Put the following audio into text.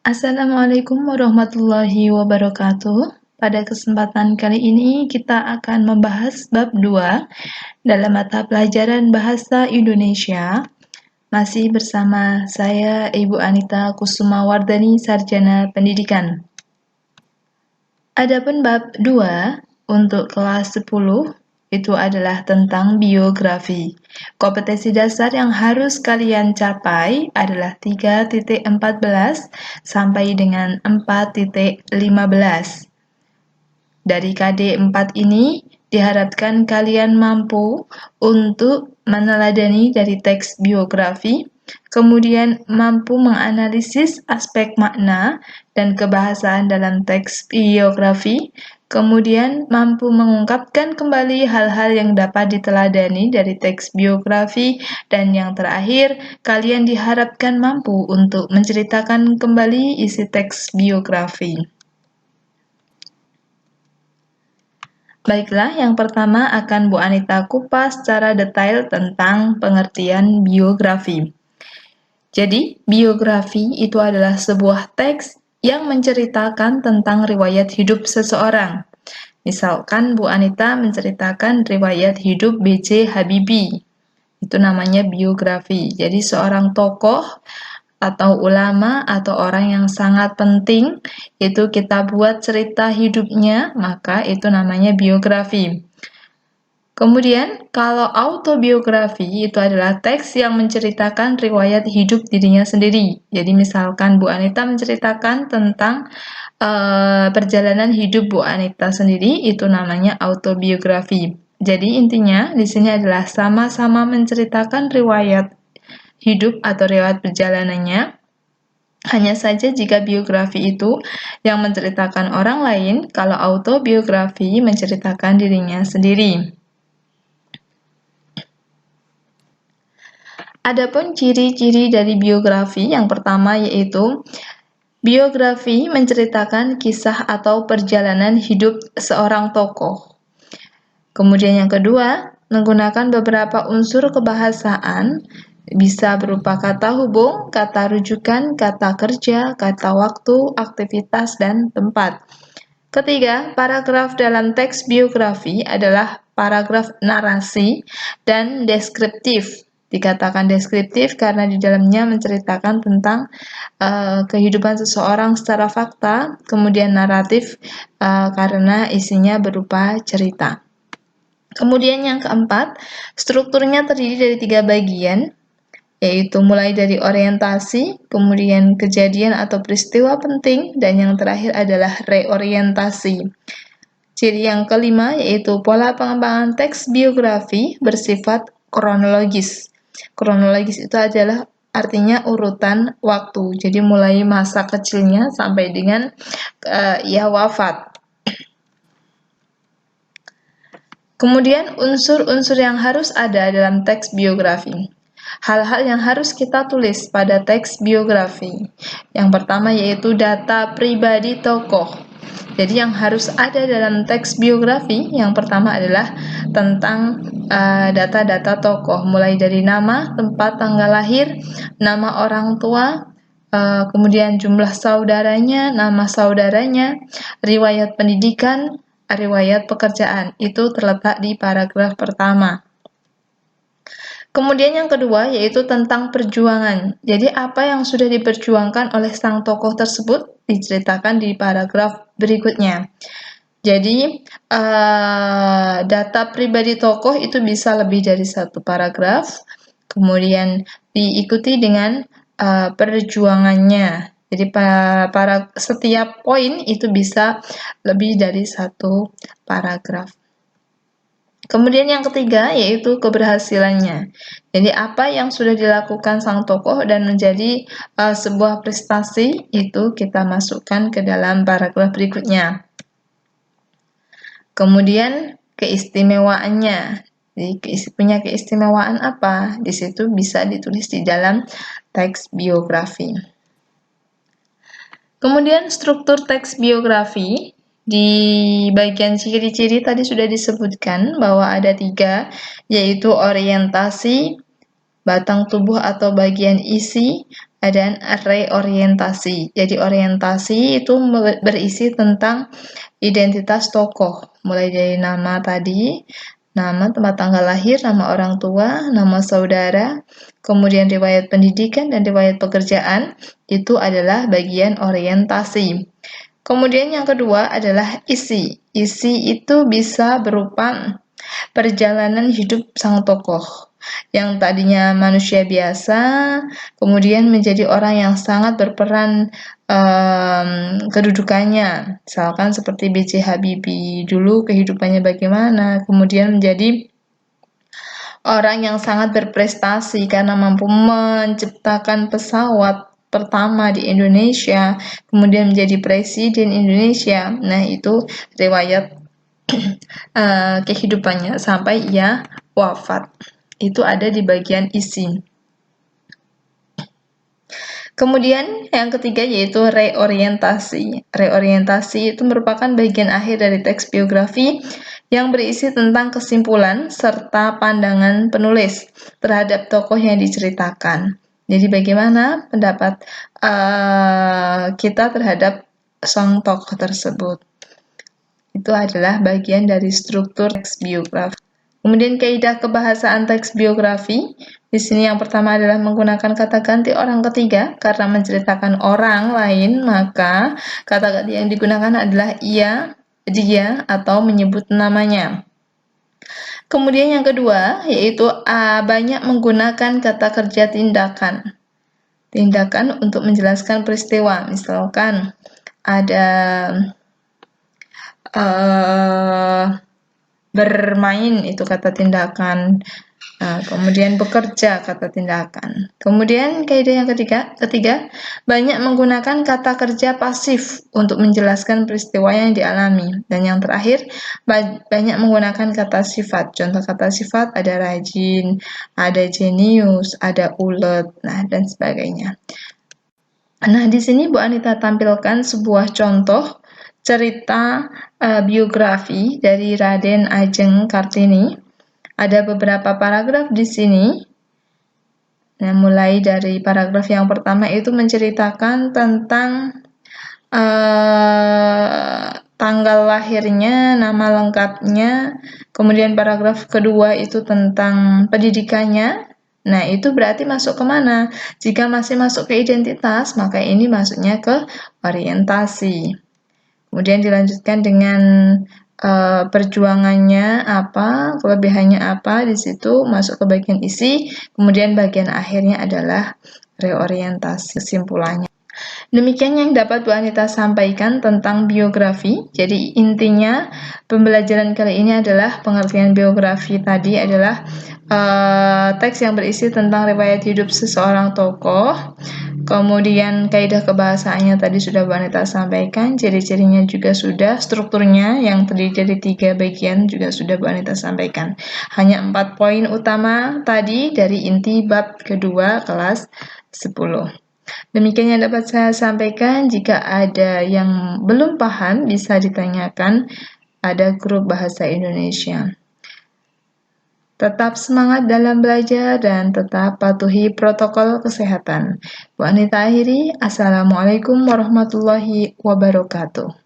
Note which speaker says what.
Speaker 1: Assalamualaikum warahmatullahi wabarakatuh. Pada kesempatan kali ini kita akan membahas bab 2 dalam mata pelajaran Bahasa Indonesia. Masih bersama saya Ibu Anita Kusuma Wardani, Sarjana Pendidikan. Adapun bab 2 untuk kelas 10 itu adalah tentang biografi. Kompetensi dasar yang harus kalian capai adalah 3.14 sampai dengan 4.15. Dari KD 4 ini diharapkan kalian mampu untuk meneladani dari teks biografi, kemudian mampu menganalisis aspek makna dan kebahasaan dalam teks biografi, kemudian mampu mengungkapkan kembali hal-hal yang dapat diteladani dari teks biografi, dan yang terakhir, kalian diharapkan mampu untuk menceritakan kembali isi teks biografi. Baiklah, yang pertama akan Bu Anita kupas secara detail tentang pengertian biografi. Jadi, biografi itu adalah sebuah teks yang menceritakan tentang riwayat hidup seseorang. Misalkan Bu Anita menceritakan riwayat hidup B.J. Habibie. Itu namanya biografi. Jadi, seorang tokoh atau ulama atau orang yang sangat penting itu kita buat cerita hidupnya, maka itu namanya biografi. Kemudian, kalau autobiografi itu adalah teks yang menceritakan riwayat hidup dirinya sendiri. Jadi misalkan Bu Anita menceritakan tentang perjalanan hidup Bu Anita sendiri, itu namanya autobiografi. Jadi intinya di sini adalah sama-sama menceritakan riwayat hidup atau riwayat perjalanannya. Hanya saja jika biografi itu yang menceritakan orang lain, kalau autobiografi menceritakan dirinya sendiri. Adapun ciri-ciri dari biografi, yang pertama yaitu biografi menceritakan kisah atau perjalanan hidup seorang tokoh. Kemudian yang kedua, menggunakan beberapa unsur kebahasaan, bisa berupa kata hubung, kata rujukan, kata kerja, kata waktu, aktivitas, dan tempat. Ketiga, paragraf dalam teks biografi adalah paragraf narasi dan deskriptif. Dikatakan deskriptif karena di dalamnya menceritakan tentang kehidupan seseorang secara fakta, kemudian naratif karena isinya berupa cerita. Kemudian yang keempat, strukturnya terdiri dari 3 bagian, yaitu mulai dari orientasi, kemudian kejadian atau peristiwa penting, dan yang terakhir adalah reorientasi. Ciri yang kelima yaitu pola pengembangan teks biografi bersifat kronologis. Kronologis itu adalah artinya urutan waktu, jadi mulai masa kecilnya sampai dengan ia wafat. Kemudian unsur-unsur yang harus ada dalam teks biografi. Hal-hal yang harus kita tulis pada teks biografi. Yang pertama yaitu data pribadi tokoh. Jadi yang harus ada dalam teks biografi yang pertama adalah tentang data-data tokoh, mulai dari nama, tempat, tanggal lahir, nama orang tua, kemudian jumlah saudaranya, nama saudaranya, riwayat pendidikan, riwayat pekerjaan. Itu terletak di paragraf pertama. Kemudian yang kedua yaitu tentang perjuangan. Jadi apa yang sudah diperjuangkan oleh sang tokoh tersebut diceritakan di paragraf berikutnya. Jadi data pribadi tokoh itu bisa lebih dari 1 paragraf. Kemudian diikuti dengan perjuangannya. Jadi setiap poin itu bisa lebih dari 1 paragraf. Kemudian yang ketiga yaitu keberhasilannya. Jadi apa yang sudah dilakukan sang tokoh dan menjadi sebuah prestasi itu kita masukkan ke dalam paragraf berikutnya. Kemudian keistimewaannya. Jadi punya keistimewaan apa? Di situ bisa ditulis di dalam teks biografi. Kemudian struktur teks biografi. Di bagian ciri-ciri tadi sudah disebutkan bahwa ada 3, yaitu orientasi, batang tubuh atau bagian isi, dan reorientasi. Jadi orientasi itu berisi tentang identitas tokoh, mulai dari nama tadi, nama, tempat tanggal lahir, nama orang tua, nama saudara, kemudian riwayat pendidikan dan riwayat pekerjaan, itu adalah bagian orientasi. Kemudian yang kedua adalah isi. Isi itu bisa berupa perjalanan hidup sang tokoh yang tadinya manusia biasa, kemudian menjadi orang yang sangat berperan kedudukannya. Misalkan seperti B.J. Habibie, dulu kehidupannya bagaimana, kemudian menjadi orang yang sangat berprestasi karena mampu menciptakan pesawat pertama di Indonesia, kemudian menjadi presiden Indonesia. Nah, itu riwayat kehidupannya sampai ia wafat. Itu ada di bagian isi. Kemudian yang ketiga yaitu reorientasi. Reorientasi itu merupakan bagian akhir dari teks biografi yang berisi tentang kesimpulan serta pandangan penulis terhadap tokoh yang diceritakan. Jadi bagaimana pendapat kita terhadap sang tokoh tersebut. Itu adalah bagian dari struktur teks biografi. Kemudian kaidah kebahasaan teks biografi. Di sini yang pertama adalah menggunakan kata ganti orang ketiga karena menceritakan orang lain, maka kata ganti yang digunakan adalah ia, dia, atau menyebut namanya. Kemudian yang kedua yaitu banyak menggunakan kata kerja tindakan. Tindakan untuk menjelaskan peristiwa. Misalkan ada bermain, itu kata tindakan. Kemudian bekerja, kata tindakan. Kemudian kaidah yang ketiga, banyak menggunakan kata kerja pasif untuk menjelaskan peristiwa yang dialami. Dan yang terakhir, banyak menggunakan kata sifat. Contoh kata sifat ada rajin, ada jenius, ada ulet, dan sebagainya. Nah, di sini Bu Anita tampilkan sebuah contoh cerita biografi dari Raden Ajeng Kartini. Ada beberapa paragraf di sini. Nah, mulai dari paragraf yang pertama itu menceritakan tentang tanggal lahirnya, nama lengkapnya. Kemudian paragraf kedua itu tentang pendidikannya. Nah, itu berarti masuk ke mana? Jika masih masuk ke identitas, maka ini masuknya ke orientasi. Kemudian dilanjutkan dengan perjuangannya apa, kelebihannya apa, di situ masuk ke bagian isi, kemudian bagian akhirnya adalah reorientasi kesimpulannya. Demikian yang dapat Bu Anita sampaikan tentang biografi. Jadi intinya pembelajaran kali ini adalah pengertian biografi tadi adalah teks yang berisi tentang riwayat hidup seseorang tokoh. Kemudian kaidah kebahasaannya tadi sudah Bu Anita sampaikan, ciri-cirinya juga sudah, strukturnya yang terdiri dari 3 bagian juga sudah Bu Anita sampaikan. Hanya 4 poin utama tadi dari inti bab kedua kelas 10. Demikian yang dapat saya sampaikan. Jika ada yang belum paham bisa ditanyakan pada grup Bahasa Indonesia. Tetap semangat dalam belajar dan tetap patuhi protokol kesehatan. Bu Anita akhiri, Assalamualaikum warahmatullahi wabarakatuh.